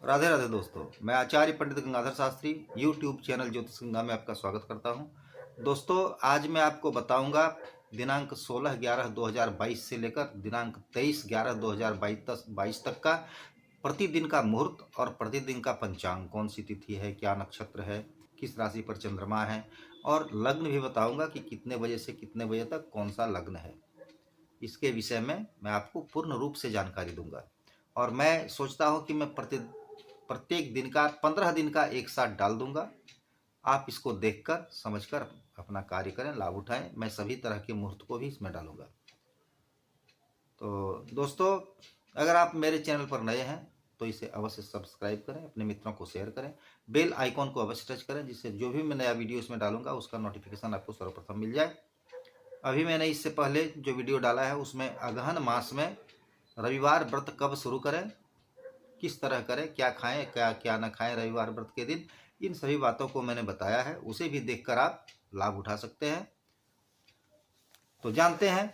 राधे राधे दोस्तों, मैं आचार्य पंडित Gangadhar Shastri YouTube channel ज्योतिष गंगा में आपका स्वागत करता हूं। दोस्तों, आज मैं आपको बताऊंगा दिनांक 16/11/2022 से लेकर दिनांक 23/11/2022 तक का प्रतिदिन का मुहूर्त और प्रतिदिन का पंचांग, कौन सी तिथि है, क्या नक्षत्र है, किस राशि पर चंद्रमा है, और लग्न भी बताऊंगा कि कितने बजे से कितने बजे तक कौन सा लग्न है। इसके विषय में मैं आपको पूर्ण रूप से जानकारी दूंगा। और मैं सोचता हूं कि मैं प्रत्येक दिन का 15 दिन का एक साथ डाल दूंगा। आप इसको देखकर समझकर अपना कार्य करें, लाभ उठाएं। मैं सभी तरह के मुहूर्त को भी इसमें डालूंगा। तो दोस्तों, अगर आप मेरे चैनल पर नए हैं तो इसे अवश्य सब्सक्राइब करें, अपने मित्रों को शेयर करें, बेल आइकॉन को अवश्य टच करें, जिससे जो भी मैं नया वीडियो इसमें डालूंगा उसका नोटिफिकेशन आपको सर्वप्रथम मिल जाए। अभी मैंने इससे पहले जो वीडियो डाला है उसमें अगहन मास में रविवार व्रत कब शुरू करें, किस तरह करें, क्या खाएं, क्या न खाएं रविवार व्रत के दिन, इन सभी बातों को मैंने बताया है। उसे भी देखकर आप लाभ उठा सकते हैं। तो जानते हैं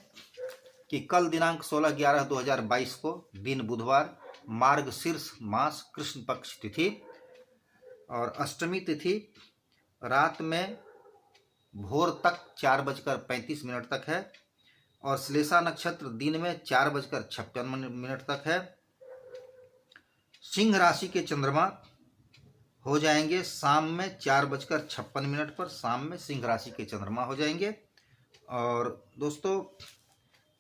कि कल दिनांक 16/11/2022 को दिन बुधवार, मार्गशीर्ष मास कृष्ण पक्ष तिथि और अष्टमी तिथि रात में भोर तक 4:35 तक है और श्लेषा नक्षत्र दिन में 4:56 तक है। सिंह राशि के चंद्रमा हो जाएंगे शाम में 4:56 पर, शाम में सिंह राशि के चंद्रमा हो जाएंगे। और दोस्तों,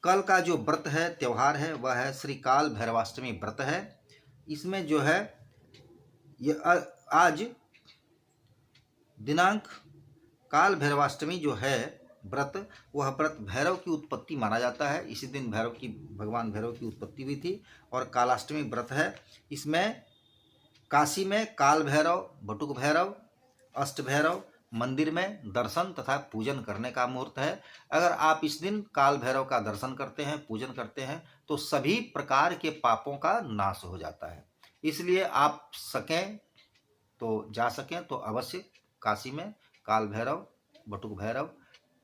कल का जो व्रत है, त्यौहार है, वह है श्री काल भैरवाष्टमी व्रत है। इसमें जो है ये आज दिनांक काल भैरवाष्टमी जो है व्रत, वह व्रत भैरव की उत्पत्ति माना जाता है। इसी दिन भगवान भैरव की उत्पत्ति हुई थी और कालाष्टमी व्रत है। इसमें काशी में काल भैरव, बटुक भैरव, अष्ट भैरव मंदिर में दर्शन तथा पूजन करने का मुहूर्त है। अगर आप इस दिन काल भैरव का दर्शन करते हैं, पूजन करते हैं, तो सभी प्रकार के पापों का नाश हो जाता है। इसलिए आप सकें तो जा सकें तो अवश्य काशी में काल भैरव, बटुक भैरव,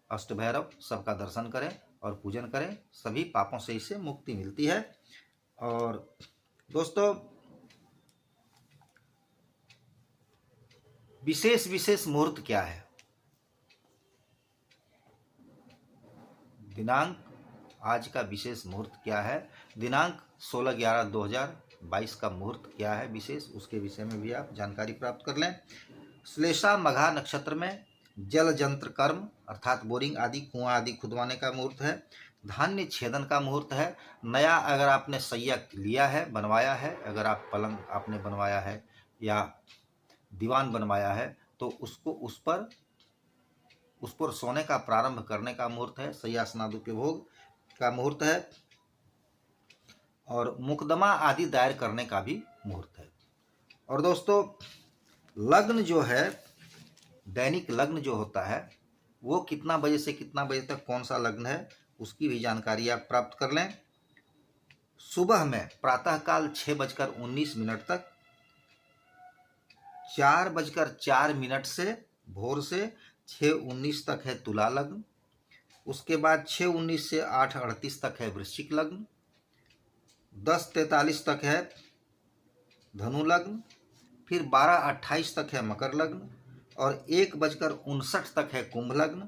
अष्ट भैरव सबका दर्शन करें और पूजन करें। सभी पापों से इससे मुक्ति मिलती है। और दोस्तों, विशेष मुहूर्त क्या है, दिनांक आज का विशेष मुहूर्त क्या है, दिनांक 16/11/2022 का मुहूर्त क्या है विशेष, उसके विषय में भी आप जानकारी प्राप्त कर लें। श्लेषा मघा नक्षत्र में जल जंत्र कर्म अर्थात बोरिंग आदि, कुआं आदि खुदवाने का मुहूर्त है। धान्य छेदन का मुहूर्त है। नया अगर आपने सैया लिया है, बनवाया है, अगर आप पलंग आपने बनवाया है या दीवान बनवाया है, तो उसको उस पर सोने का प्रारंभ करने का मुहूर्त है। सैया स्नादुपभोग का मुहूर्त है और मुकदमा आदि दायर करने का भी मुहूर्त है। और दोस्तों, लग्न जो है, दैनिक लग्न जो होता है, वो कितना बजे से कितना बजे तक कौन सा लग्न है, उसकी भी जानकारी आप प्राप्त कर लें। सुबह में प्रातःकाल 6:19 तक, 4:04 से भोर से 6:19 तक है तुला लग्न। उसके बाद 6:19 से 8:38 तक है वृश्चिक लग्न। 10:43 तक है धनु लग्न। फिर 12:28 तक है मकर लग्न और 1:59 तक है कुंभ लग्न।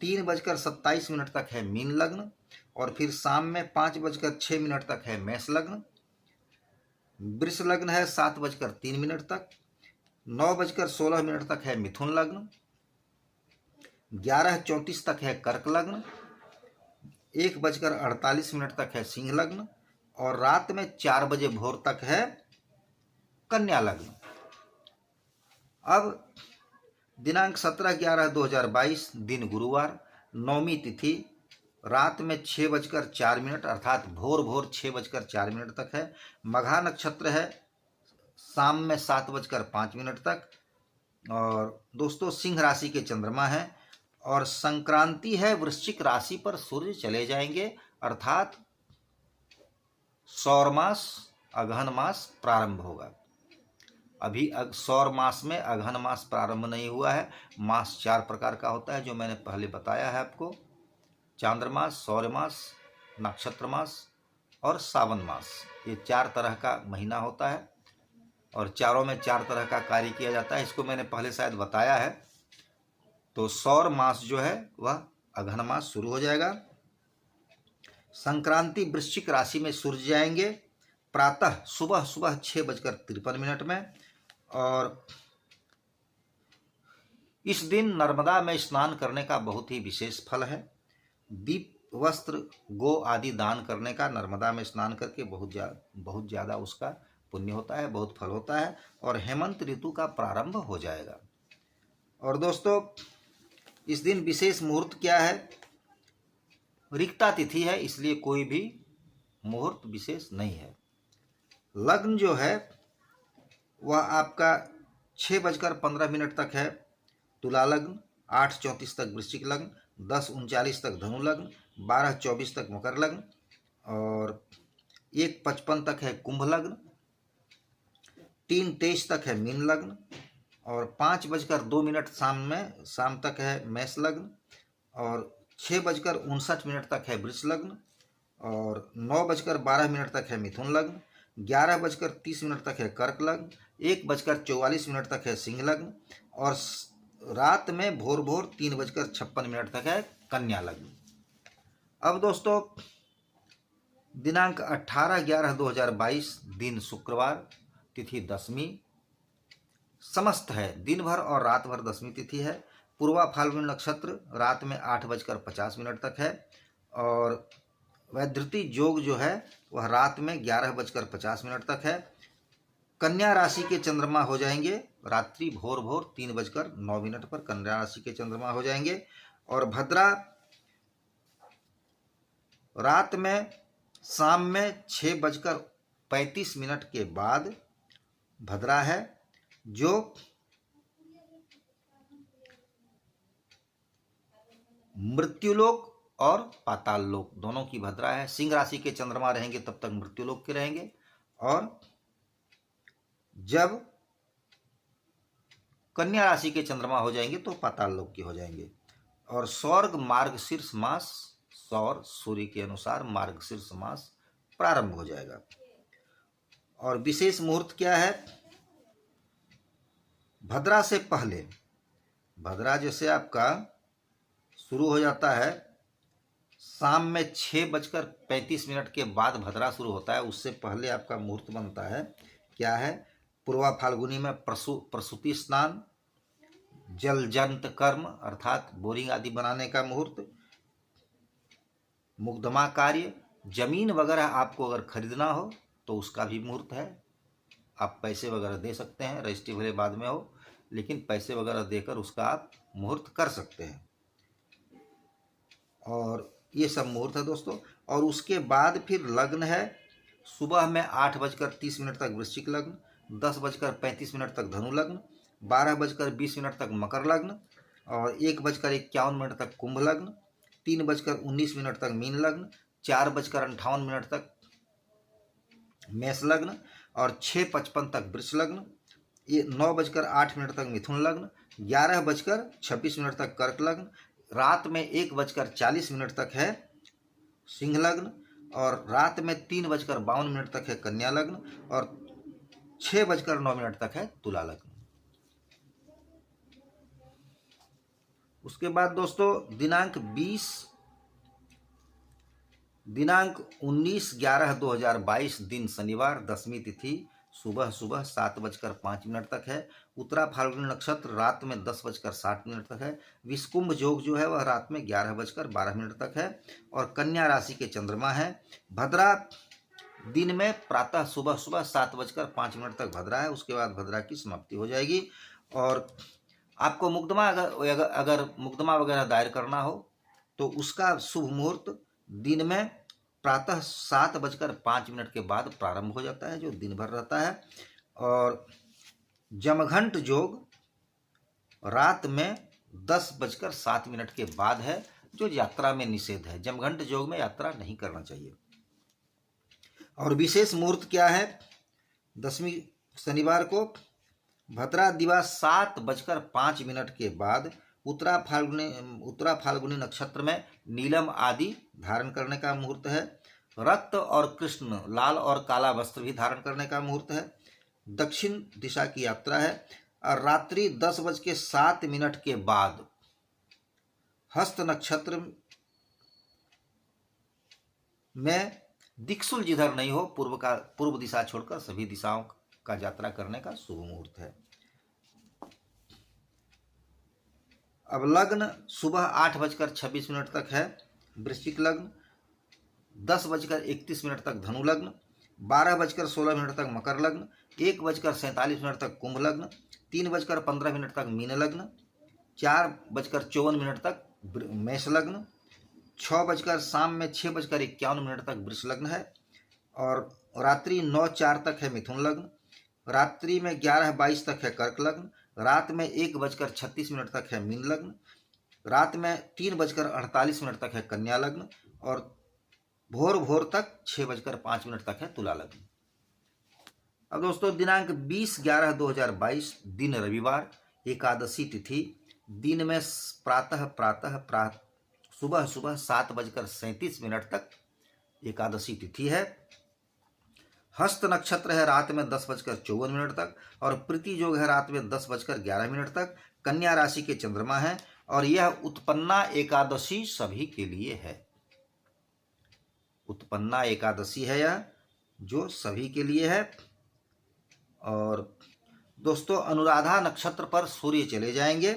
3:27 तक है मीन लग्न और फिर शाम में 5:06 तक है मेष लग्न। वृष लग्न है 7:03 तक। 9:16 तक है मिथुन लग्न। 11:34 तक है कर्क लग्न। 1:48 तक है सिंह लग्न और रात में 4 बजे भोर तक है कन्या लग्न। अब दिनांक 17/11/2022 दिन गुरुवार, नौमी तिथि रात में 6:04 अर्थात भोर 6:04 तक है। मघा नक्षत्र है शाम में 7:05 तक। और दोस्तों, सिंह राशि के चंद्रमा है और संक्रांति है वृश्चिक राशि पर सूर्य चले जाएंगे, अर्थात सौर मास अगहन मास प्रारंभ होगा। अभी सौर मास में अगहन मास प्रारंभ नहीं हुआ है। मास 4 प्रकार का होता है, जो मैंने पहले बताया है आपको। चांद्रमास, सौर मास, नक्षत्र मास और सावन मास, ये 4 तरह का महीना होता है। और चारों में 4 तरह का कार्य किया जाता है। इसको मैंने पहले शायद बताया है। तो सौर मास जो है वह अघन मास शुरू हो जाएगा। संक्रांति वृश्चिक राशि में सूर्य जाएंगे प्रातः सुबह 6:53 में। और इस दिन नर्मदा में स्नान करने का बहुत ही विशेष फल है। दीप, वस्त्र, गो आदि दान करने का, नर्मदा में स्नान करके बहुत ज़्यादा उसका पुण्य होता है, बहुत फल होता है। और हेमंत ऋतु का प्रारंभ हो जाएगा। और दोस्तों इस दिन विशेष मुहूर्त क्या है? रिक्ता तिथि है, इसलिए कोई भी मुहूर्त विशेष नहीं है। लग्न जो है वह आपका 6:15 तक है तुला लग्न, 8:34 तक वृश्चिक लग्न, 10:39 तक धनु लग्न, 12:24 तक मकर लग्न और 1:55 तक है कुंभ लग्न, 3:23 तक है मीन लग्न और 5:02 शाम तक है मेष लग्न और 6:59 तक है वृष लग्न और 9:12 तक है मिथुन लग्न, 11:30 तक है कर्क लग्न, 1:44 तक है सिंह लग्न और रात में भोर 3:56 तक है कन्या लग्न। अब दोस्तों दिनांक 18/11/2022 दिन शुक्रवार, तिथि दशमी समस्त है, दिन भर और रात भर दशमी तिथि है। पूर्वा फाल्गुनी नक्षत्र रात में 8:50 तक है और वैधृति योग जो है वह रात में 11:50 तक है। कन्या राशि के चंद्रमा हो जाएंगे रात्रि भोर 3:09 पर कन्या राशि के चंद्रमा हो जाएंगे। और भद्रा रात में शाम में 6:35 के बाद भद्रा है, जो मृत्युलोक और पाताल लोक दोनों की भद्रा है। सिंह राशि के चंद्रमा रहेंगे तब तक मृत्युलोक के रहेंगे और जब कन्या राशि के चंद्रमा हो जाएंगे तो पाताल लोक के हो जाएंगे। और स्वर्ग मार्गशीर्ष मास, सौर सूर्य के अनुसार मार्गशीर्ष मास प्रारंभ हो जाएगा। और विशेष मुहूर्त क्या है? भद्रा से पहले, भद्रा जैसे आपका शुरू हो जाता है शाम में 6:35 के बाद भद्रा शुरू होता है, उससे पहले आपका मुहूर्त बनता है। क्या है? पूर्वा फाल्गुनी में प्रसूति स्नान, जलजंत कर्म अर्थात बोरिंग आदि बनाने का मुहूर्त, मुकदमा कार्य, जमीन वगैरह आपको अगर खरीदना हो तो उसका भी मुहूर्त है। आप पैसे वगैरह दे सकते हैं, रजिस्ट्री भले बाद में हो, लेकिन पैसे वगैरह देकर उसका आप मुहूर्त कर सकते हैं। और ये सब मुहूर्त है दोस्तों। और उसके बाद फिर लग्न है सुबह में 8:30 तक वृश्चिक लग्न, 10:35 तक धनु लग्न, 12:20 तक मकर लग्न और 1:51 तक कुंभ लग्न, 3:19 तक मीन लग्न, 4:58 तक मेष लग्न और 6:55 तक वृष लग्न, 9:08 तक मिथुन लग्न, 11:26 तक कर्क लग्न, रात में 1:40 तक है सिंह लग्न और रात में 3:52 तक है कन्या लग्न और 6:09 तक है तुला लग्न। उसके बाद दोस्तों दिनांक 19/11/2022 दिन शनिवार, दशमी तिथि सुबह 7:05 तक है। उत्तरा फाल्गुनी नक्षत्र रात में 10:60 तक है। विषकुंभ योग जो है वह रात में 11:12 तक है और कन्या राशि के चंद्रमा है। भद्रा दिन में प्रातः सुबह 7:05 तक भद्रा है, उसके बाद भद्रा की समाप्ति हो जाएगी। और आपको मुकदमा अगर मुकदमा वगैरह दायर करना हो तो उसका शुभ मुहूर्त दिन में प्रातः 7:05 के बाद प्रारंभ हो जाता है, जो दिन भर रहता है। और जमघंट योग रात में 10:07 के बाद है, जो यात्रा में निषेध है। जमघंट योग में यात्रा नहीं करना चाहिए। और विशेष मुहूर्त क्या है? दशमी शनिवार को भद्रा दिवस 7:05 के बाद उत्तरा फाल्गुनी नक्षत्र में नीलम आदि धारण करने का मुहूर्त है। रक्त और कृष्ण, लाल और काला वस्त्र भी धारण करने का मुहूर्त है। दक्षिण दिशा की यात्रा है। और रात्रि 10:07 के बाद हस्त नक्षत्र में दिक्सूल जिधर नहीं हो, पूर्व दिशा छोड़कर सभी दिशाओं का यात्रा करने का शुभ मुहूर्त है। अब लग्न सुबह 8:26 तक है वृश्चिक लग्न, 10:31 तक धनु लग्न, 12:16 तक मकर लग्न, 1:47 तक कुंभ लग्न, 3:15 तक मीन लग्न, 4:54 तक मेष लग्न, 6:51 तक वृष लग्न है, और रात्रि 9:04 तक है मिथुन लग्न, रात्रि में 11:22 तक है कर्क लग्न, रात में 1:36 तक है मीन लग्न, रात में 3:48 तक है कन्या लग्न, और भोर तक 6:05 तक है तुला लग्न। अब दोस्तों दिनांक 20/11/2022 दिन रविवार, एकादशी तिथि, दिन में प्रातः सुबह 7:37 तक एकादशी तिथि है। हस्त नक्षत्र है रात में 10:54 तक, और प्रीति योग है रात में 10:11 तक। कन्या राशि के चंद्रमा है, और यह उत्पन्ना एकादशी सभी के लिए है। उत्पन्ना एकादशी है यह, जो सभी के लिए है। और दोस्तों अनुराधा नक्षत्र पर सूर्य चले जाएंगे,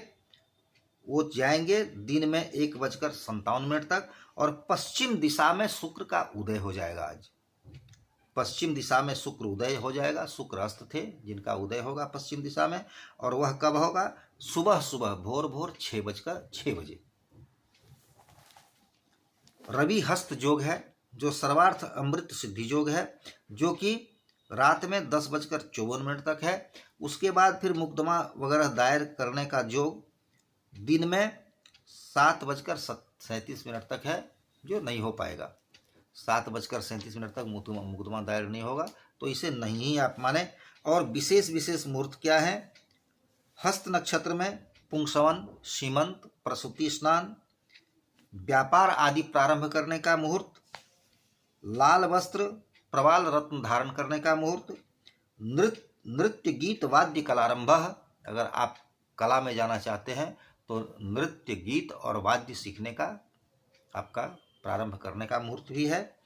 वो जाएंगे दिन में 1:57 तक, और पश्चिम दिशा में शुक्र का उदय हो जाएगा। आज पश्चिम दिशा में शुक्र उदय हो जाएगा। शुक्र अस्त थे जिनका उदय होगा पश्चिम दिशा में, और वह कब होगा? सुबह भोर 6:06। रवि हस्त योग है, जो सर्वार्थ अमृत सिद्धि योग है, जो कि रात में 10:54 तक है। उसके बाद फिर मुकदमा वगैरह दायर करने का योग दिन में 7:37 तक है, जो नहीं हो पाएगा। 7:37 तक मुकदमा दायर नहीं होगा, तो इसे नहीं ही आप माने। और विशेष मुहूर्त क्या है? हस्त नक्षत्र में पुंसवन, सीमंत, प्रसूति स्नान, व्यापार आदि प्रारंभ करने का मुहूर्त, लाल वस्त्र प्रवाल रत्न धारण करने का मुहूर्त, नृत्य गीत वाद्य कलारंभ। अगर आप कला में जाना चाहते हैं तो नृत्य गीत और वाद्य सीखने का आपका प्रारंभ करने का मुहूर्त भी है।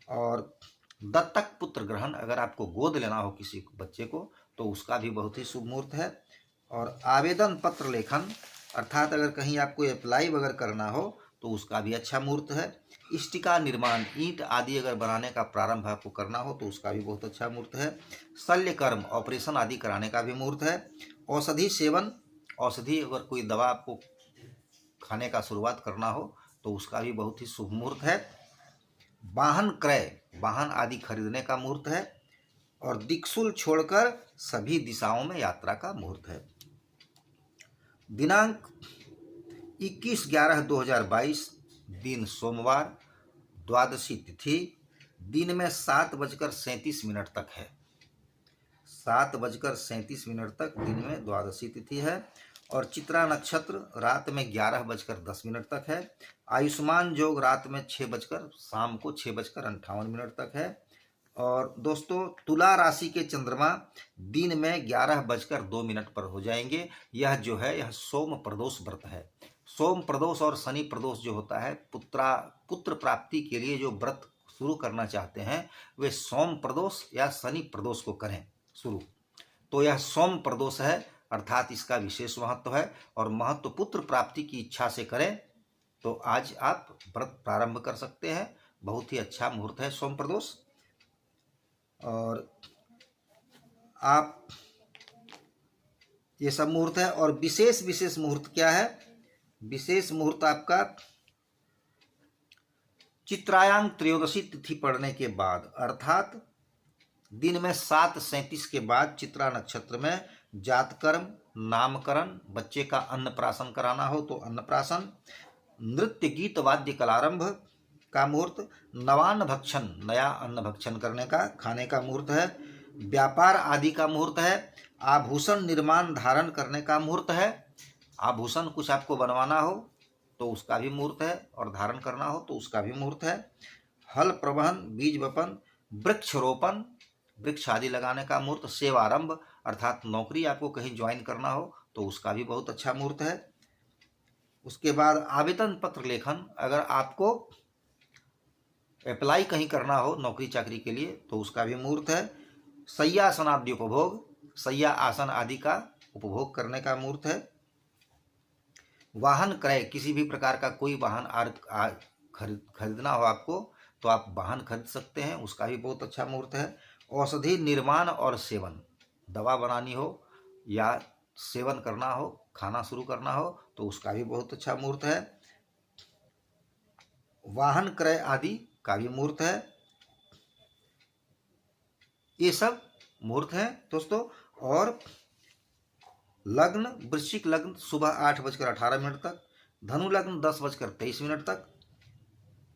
और दत्तक पुत्र ग्रहण, अगर आपको गोद लेना हो किसी बच्चे को, तो उसका भी बहुत ही शुभ मुहूर्त है। और आवेदन पत्र लेखन, अर्थात अगर कहीं आपको अप्लाई वगैरह करना हो तो उसका भी अच्छा मुहूर्त है। इष्टिका निर्माण, ईंट आदि अगर बनाने का प्रारंभ आपको करना हो तो उसका भी बहुत अच्छा मुहूर्त है। शल्य कर्म, ऑपरेशन आदि कराने का भी मुहूर्त है। औषधि सेवन, औषधि अगर कोई दवा आपको खाने का शुरुआत करना हो तो उसका भी बहुत ही शुभ मुहूर्त है। वाहन क्रय, वाहन आदि खरीदने का मुहूर्त है। और दिक्सूल छोड़कर सभी दिशाओं में यात्रा का मुहूर्त है। दिनांक 21/11/2022 दिन सोमवार, द्वादशी तिथि, दिन में 7:37 तक है। 7:37 तक दिन में द्वादशी तिथि है। और चित्रा नक्षत्र रात में 11:10 तक है। आयुष्मान योग रात में शाम को 6:58 तक है। और दोस्तों तुला राशि के चंद्रमा दिन में 11:02 पर हो जाएंगे। यह जो है यह सोम प्रदोष व्रत है। सोम प्रदोष और शनि प्रदोष जो होता है, पुत्र प्राप्ति के लिए जो व्रत शुरू करना चाहते हैं वे सोम प्रदोष या शनि प्रदोष को करें शुरू। तो यह सोम प्रदोष है, अर्थात इसका विशेष महत्व है। और महत्व पुत्र प्राप्ति की इच्छा से करें तो आज आप व्रत प्रारंभ कर सकते हैं। बहुत ही अच्छा मुहूर्त है सोम प्रदोष। और आप ये सब मुहूर्त है। और विशेष मुहूर्त क्या है? विशेष मुहूर्त आपका चित्रायन त्रयोदशी तिथि पड़ने के बाद, अर्थात दिन में 7:37 के बाद चित्रा नक्षत्र में जातकर्म, नामकरण, बच्चे का अन्नप्राशन कराना हो तो अन्नप्राशन, नृत्य गीत वाद्य कलारंभ का मुहूर्त, नवान्न भक्षण, नया अन्न भक्षण करने का, खाने का मुहूर्त है। व्यापार आदि का मुहूर्त है। आभूषण निर्माण धारण करने का मुहूर्त है। आभूषण कुछ आपको बनवाना हो तो उसका भी मुहूर्त है, और धारण करना हो तो उसका भी मुहूर्त है। हल प्रवहन, बीज वपन, वृक्षरोपण, वृक्ष आदि लगाने का मुहूर्त, सेवारंभ अर्थात नौकरी आपको कहीं ज्वाइन करना हो तो उसका भी बहुत अच्छा मुहूर्त है। उसके बाद आवेदन पत्र लेखन, अगर आपको अप्लाई कहीं करना हो नौकरी चाकरी के लिए तो उसका भी मुहूर्त है। शय्यासन आदि उपभोग, शय्या आसन आदि का उपभोग करने का मुहूर्त है। वाहन क्रय, किसी भी प्रकार का कोई वाहन खरीदना हो आपको तो आप वाहन खरीद सकते हैं, उसका भी बहुत अच्छा मुहूर्त है। औषधि निर्माण और सेवन, दवा बनानी हो या सेवन करना हो, खाना शुरू करना हो तो उसका भी बहुत अच्छा मुहूर्त है। वाहन क्रय आदि का भी मुहूर्त है। ये सब मुहूर्त हैं दोस्तों। और लग्न, वृश्चिक लग्न सुबह 8:18 तक, धनु लग्न 10:23 तक,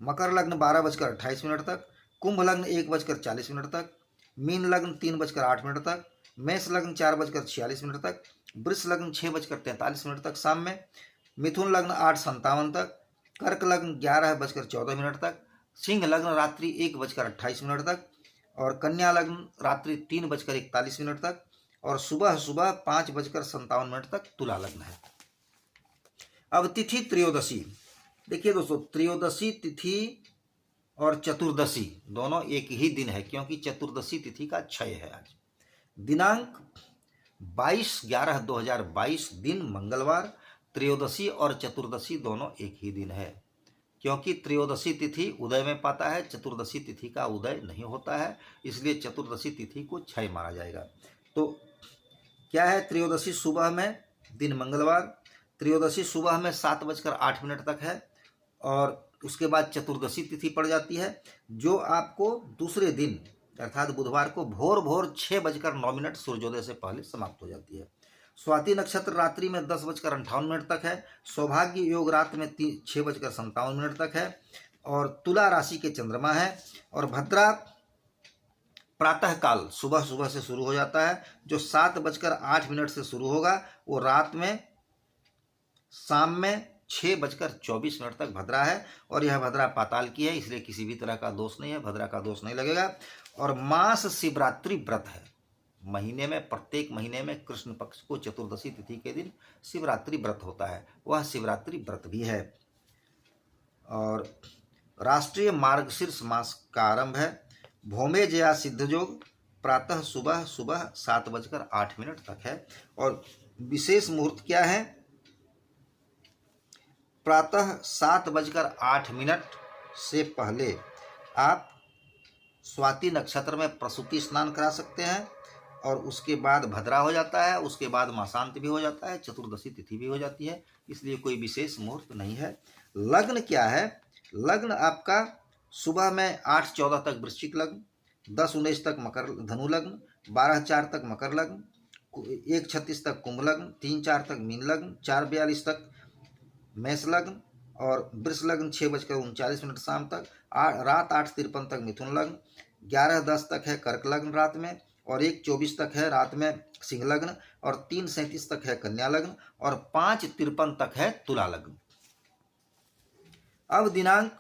मकर लग्न 12:28 तक, कुंभ लग्न 1:40 तक, मीन लग्न 3:08 तक, मेष लग्न 4:46 तक, वृष लग्न 6:43 तक शाम में, मिथुन लग्न 8:57 तक, कर्क लग्न 11:14 तक, सिंह लग्न रात्रि 1:28 तक और कन्या लग्न रात्रि 3:41 तक और सुबह 5:57 तक तुला लग्न है। अब तिथि त्रयोदशी, देखिए दोस्तों, त्रयोदशी तिथि और चतुर्दशी दोनों एक ही दिन है क्योंकि चतुर्दशी तिथि का क्षय है आज। दिनांक 22/11/2022 दिन मंगलवार। त्रयोदशी और चतुर्दशी दोनों एक ही दिन है क्योंकि त्रयोदशी तिथि उदय में पाता है, चतुर्दशी तिथि का उदय नहीं होता है, इसलिए चतुर्दशी तिथि को क्षय माना जाएगा। तो क्या है, त्रयोदशी सुबह में, दिन मंगलवार, त्रयोदशी सुबह में 7:08 तक है और उसके बाद चतुर्दशी तिथि पड़ जाती है जो आपको दूसरे दिन अर्थात बुधवार को भोर 6:09 सूर्योदय से पहले समाप्त हो जाती है। स्वाति नक्षत्र रात्रि में 10:58 तक है। सौभाग्य योग रात में 6:57 तक है और तुला राशि के चंद्रमा है। और भद्रा प्रातः काल सुबह से शुरू हो जाता है जो 7:08 से शुरू होगा, वो रात में शाम में 6:24 तक भद्रा है और यह भद्रा पाताल की है, इसलिए किसी भी तरह का दोष नहीं है, भद्रा का दोष नहीं लगेगा। और मास शिवरात्रि व्रत है, महीने में प्रत्येक महीने में कृष्ण पक्ष को चतुर्दशी तिथि के दिन शिवरात्रि व्रत होता है, वह शिवरात्रि व्रत भी है। और राष्ट्रीय मार्गशीर्ष मास का आरंभ है। भौमे जया सिद्ध योग प्रातः सुबह 7:08 तक है। और विशेष मुहूर्त क्या है, प्रातः 7:08 से पहले आप स्वाति नक्षत्र में प्रसूति स्नान करा सकते हैं और उसके बाद भद्रा हो जाता है, उसके बाद मासांत भी हो जाता है, चतुर्दशी तिथि भी हो जाती है, इसलिए कोई विशेष मुहूर्त नहीं है। लग्न क्या है, लग्न आपका सुबह में 8:14 तक वृश्चिक लग्न, 10:19 तक मकर धनु लग्न, 12:04 तक मकर लग्न, 1:36 तक कुंभ लग्न, 3:04 तक मीन लग्न, 4:42 तक मेष लग्न और वृष लग्न 6:39 शाम तक, रात 8:53 तक मिथुन लग्न, 11:10 तक है कर्क लग्न रात में और 1:24 तक है रात में सिंह लग्न और 3:37 तक है कन्या लग्न और 5:53 तक है तुला लग्न। अब दिनांक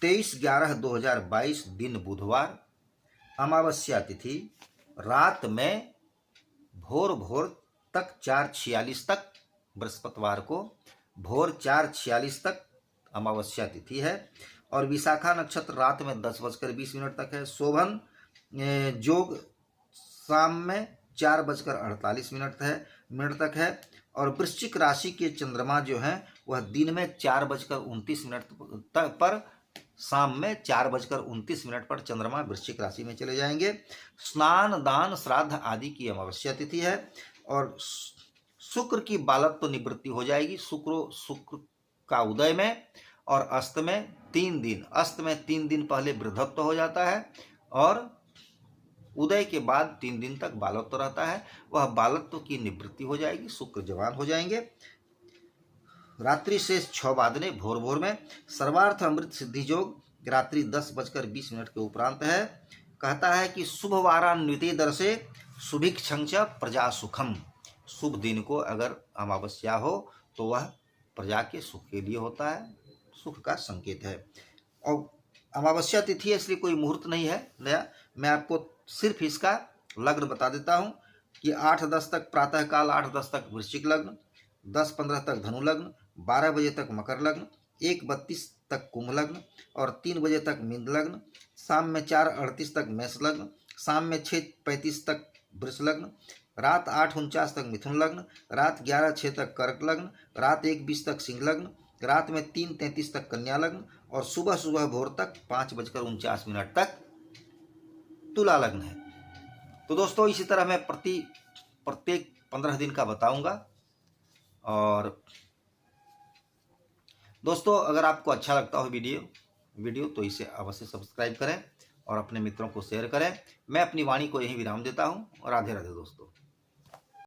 23/11/2022 दिन बुधवार, अमावस्या तिथि, रात में भोर तक 4:46 तक, बृहस्पतिवार को भोर 4:46 तक अमावस्या तिथि है। और विशाखा नक्षत्र रात में 10:20 तक है। शोभन योग शाम में 4:48 तक है। और वृश्चिक राशि के चंद्रमा जो हैं वह दिन में 4:29 पर, शाम में 4:29 पर चंद्रमा वृश्चिक राशि में चले जाएंगे। स्नान दान श्राद्ध आदि की अमावस्या तिथि है और शुक्र की बालत्व निवृत्ति हो जाएगी। शुक्र का उदय में और अस्त में 3 दिन, अस्त में 3 दिन पहले वृद्धत्व हो जाता है और उदय के बाद 3 दिन तक बालत्व रहता है, वह बालत्व की निवृत्ति हो जाएगी, शुक्र जवान हो जाएंगे। रात्रि शेष 6 बादने भोर में। सर्वार्थ अमृत सिद्धि योग रात्रि 10:20 के उपरांत है। कहता है कि शुभ वारान्विते दर्शे शुभिक्षं च प्रजा सुखम, शुभ दिन को अगर अमावस्या हो तो वह प्रजा के सुख के लिए होता है, सुख का संकेत है। और अमावस्या तिथि है इसलिए कोई मुहूर्त नहीं है नया, मैं आपको सिर्फ इसका लग्न बता देता हूँ कि 8-10 तक प्रातःकाल, 8-10 तक वृश्चिक लग्न, 10-15 तक धनु लग्न, 12 बजे तक मकर लग्न, 1:32 तक कुंभ लग्न और 3 बजे तक मीन लग्न, शाम में 4:38 तक मेष लग्न, शाम में 6:35 तक वृष लग्न, रात 8:49 तक मिथुन लग्न, रात 11:06 तक कर्क लग्न, रात 1:20 तक सिंह लग्न, रात में 3:33 तक कन्या लग्न और सुबह सुबह भोर तक 5:49 तक तुला लग्न है। तो दोस्तों इसी तरह मैं प्रत्येक 15 दिन का बताऊंगा। और दोस्तों अगर आपको अच्छा लगता हो वीडियो तो इसे अवश्य सब्सक्राइब करें और अपने मित्रों को शेयर करें। मैं अपनी वाणी को यहीं विराम देता हूं और राधे राधे दोस्तों।